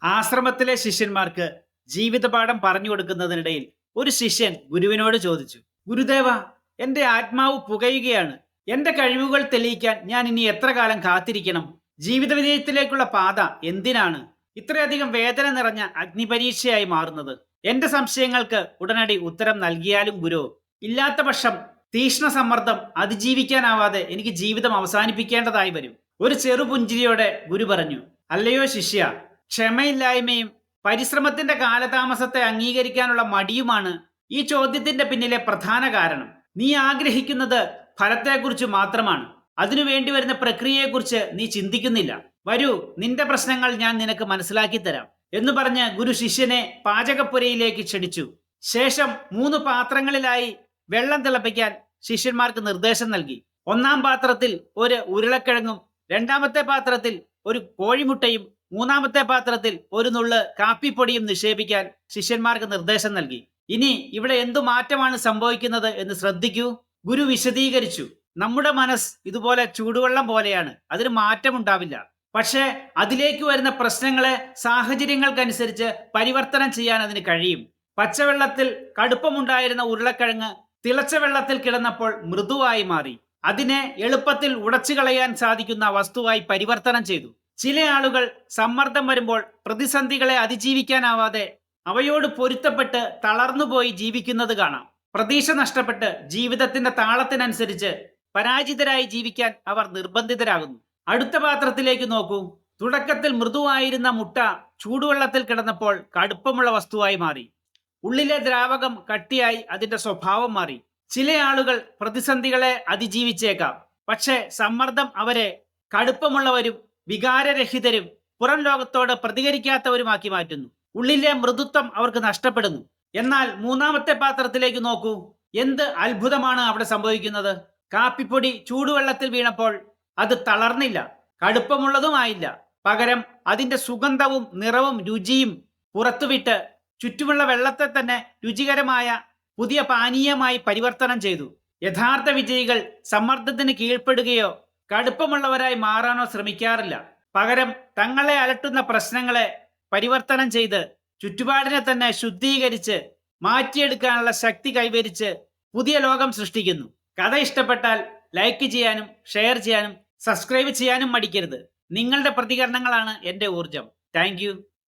ആശ്രമത്തിലെ ശിഷ്യന്മാർക്ക് ജീവിതപാഠം പറഞ്ഞു കൊടുക്കുന്നതിനിടയിൽ ഒരു ശിഷ്യൻ ഗുരുവിനോട് ചോദിച്ചു, ഗുരുദേവ, എന്റെ ആത്മാവ് പുകയുകയാണ്. എന്റെ കഴിവുകൾ തെളിയിക്കാൻ ഞാൻ ഇനി എത്ര കാലം കാത്തിരിക്കണം? ജീവിത വിജയത്തിലേക്കുള്ള പാത എന്തിനാണ് ഇത്രയധികം വേദന നിറഞ്ഞ അഗ്നിപരീക്ഷയായി മാറുന്നത്? എന്റെ സംശയങ്ങൾക്ക് ഉടനടി ഉത്തരം നൽകിയാലും ഗുരു, ഇല്ലാത്ത പക്ഷം തീഷ്ണ സമ്മർദ്ദം അതിജീവിക്കാനാവാതെ എനിക്ക് ജീവിതം അവസാനിപ്പിക്കേണ്ടതായി വരും. ഒരു ചെറുപുഞ്ചിരിയോടെ ഗുരു പറഞ്ഞു, അല്ലയോ ശിഷ്യ, ക്ഷമയില്ലായ്മയും പരിശ്രമത്തിന്റെ കാലതാമസത്തെ അംഗീകരിക്കാനുള്ള മടിയുമാണ് ഈ ചോദ്യത്തിന്റെ പിന്നിലെ പ്രധാന കാരണം. നീ ആഗ്രഹിക്കുന്നത് ഫലത്തെക്കുറിച്ച് മാത്രമാണ്. അതിനു വേണ്ടി വരുന്ന പ്രക്രിയയെക്കുറിച്ച് നീ ചിന്തിക്കുന്നില്ല. വരൂ, നിന്റെ പ്രശ്നങ്ങൾ ഞാൻ നിനക്ക് മനസ്സിലാക്കി തരാം എന്ന് പറഞ്ഞ് ഗുരു ശിഷ്യനെ പാചകപ്പുരയിലേക്ക് ക്ഷണിച്ചു. ശേഷം 3 പാത്രങ്ങളിലായി വെള്ളം തിളപ്പിക്കാൻ ശിഷ്യന്മാർക്ക് നിർദ്ദേശം നൽകി. ഒന്നാം പാത്രത്തിൽ ഒരു ഉരുളക്കിഴങ്ങും, രണ്ടാമത്തെ പാത്രത്തിൽ ഒരു കോഴിമുട്ടയും, മൂന്നാമത്തെ പാത്രത്തിൽ ഒരു നുള്ള് കാപ്പിപ്പൊടിയും നിക്ഷേപിക്കാൻ ശിഷ്യന്മാർക്ക് നിർദ്ദേശം നൽകി. ഇനി ഇവിടെ എന്തു മാറ്റമാണ് സംഭവിക്കുന്നത് എന്ന് ശ്രദ്ധിക്കൂ. ഗുരു വിശദീകരിച്ചു, നമ്മുടെ മനസ്സ് ഇതുപോലെ ചൂടുവെള്ളം പോലെയാണ്. അതിന് മാറ്റമുണ്ടാവില്ല. പക്ഷേ അതിലേക്ക് വരുന്ന പ്രശ്നങ്ങളെ സാഹചര്യങ്ങൾക്കനുസരിച്ച് പരിവർത്തനം ചെയ്യാൻ അതിന് കഴിയും. പച്ചവെള്ളത്തിൽ കടുപ്പമുണ്ടായിരുന്ന ഉരുളക്കിഴങ്ങ് തിളച്ച വെള്ളത്തിൽ കിടന്നപ്പോൾ മൃദുവായി മാറി. അതിനെ എളുപ്പത്തിൽ ഉടച്ചു കളയാൻ സാധിക്കുന്ന വസ്തുവായി പരിവർത്തനം ചെയ്തു. ചില ആളുകൾ സമ്മർദ്ദം വരുമ്പോൾ പ്രതിസന്ധികളെ അതിജീവിക്കാനാവാതെ അവയോട് പൊരുത്തപ്പെട്ട് തളർന്നുപോയി ജീവിക്കുന്നത് കാണാം. പ്രതീക്ഷ നഷ്ടപ്പെട്ട് ജീവിതത്തിന്റെ താളത്തിനനുസരിച്ച് പരാജിതരായി ജീവിക്കാൻ അവർ നിർബന്ധിതരാകുന്നു. അടുത്ത പാത്രത്തിലേക്ക് നോക്കൂ. തുടക്കത്തിൽ മൃദുവായിരുന്ന മുട്ട ചൂടുവെള്ളത്തിൽ കിടന്നപ്പോൾ കടുപ്പമുള്ള വസ്തുവായി മാറി. ഉള്ളിലെ ദ്രാവകം കട്ടിയായി അതിന്റെ സ്വഭാവം മാറി. ചില ആളുകൾ പ്രതിസന്ധികളെ അതിജീവിച്ചേക്കാം, പക്ഷേ സമ്മർദ്ദം അവരെ കടുപ്പമുള്ളവരും വികാരരഹിതരും പുറം ലോകത്തോട് പ്രതികരിക്കാത്തവരുമാക്കി മാറ്റുന്നു. ഉള്ളിലെ മൃദുത്വം അവർക്ക് നഷ്ടപ്പെടുന്നു. എന്നാൽ മൂന്നാമത്തെ പാത്രത്തിലേക്ക് നോക്കൂ. എന്ത് അത്ഭുതമാണ് അവിടെ സംഭവിക്കുന്നത്? കാപ്പിപ്പൊടി ചൂടുവെള്ളത്തിൽ വീണപ്പോൾ അത് തളർന്നില്ല, കടുപ്പമുള്ളതുമായില്ല. പകരം അതിന്റെ സുഗന്ധവും നിറവും രുചിയും പുറത്തുവിട്ട് ചുറ്റുമുള്ള വെള്ളത്തെ തന്നെ രുചികരമായ പുതിയ പാനീയമായി പരിവർത്തനം ചെയ്തു. യഥാർത്ഥ വിജയികൾ സമ്മർദ്ദത്തിന് കീഴ്പ്പെടുകയോ കടുപ്പമുള്ളവരായി മാറാനോ ശ്രമിക്കാറില്ല. പകരം തങ്ങളെ അലട്ടുന്ന പ്രശ്നങ്ങളെ പരിവർത്തനം ചെയ്ത് ചുറ്റുപാടിനെ തന്നെ ശുദ്ധീകരിച്ച് മാറ്റിയെടുക്കാനുള്ള ശക്തി കൈവരിച്ച് പുതിയ ലോകം സൃഷ്ടിക്കുന്നു. കഥ ഇഷ്ടപ്പെട്ടാൽ ലൈക്ക് ചെയ്യാനും ഷെയർ ചെയ്യാനും സബ്സ്ക്രൈബ് ചെയ്യാനും മടിക്കരുത്. നിങ്ങളുടെ പ്രതികരണങ്ങളാണ് എൻ്റെ ഊർജം. താങ്ക്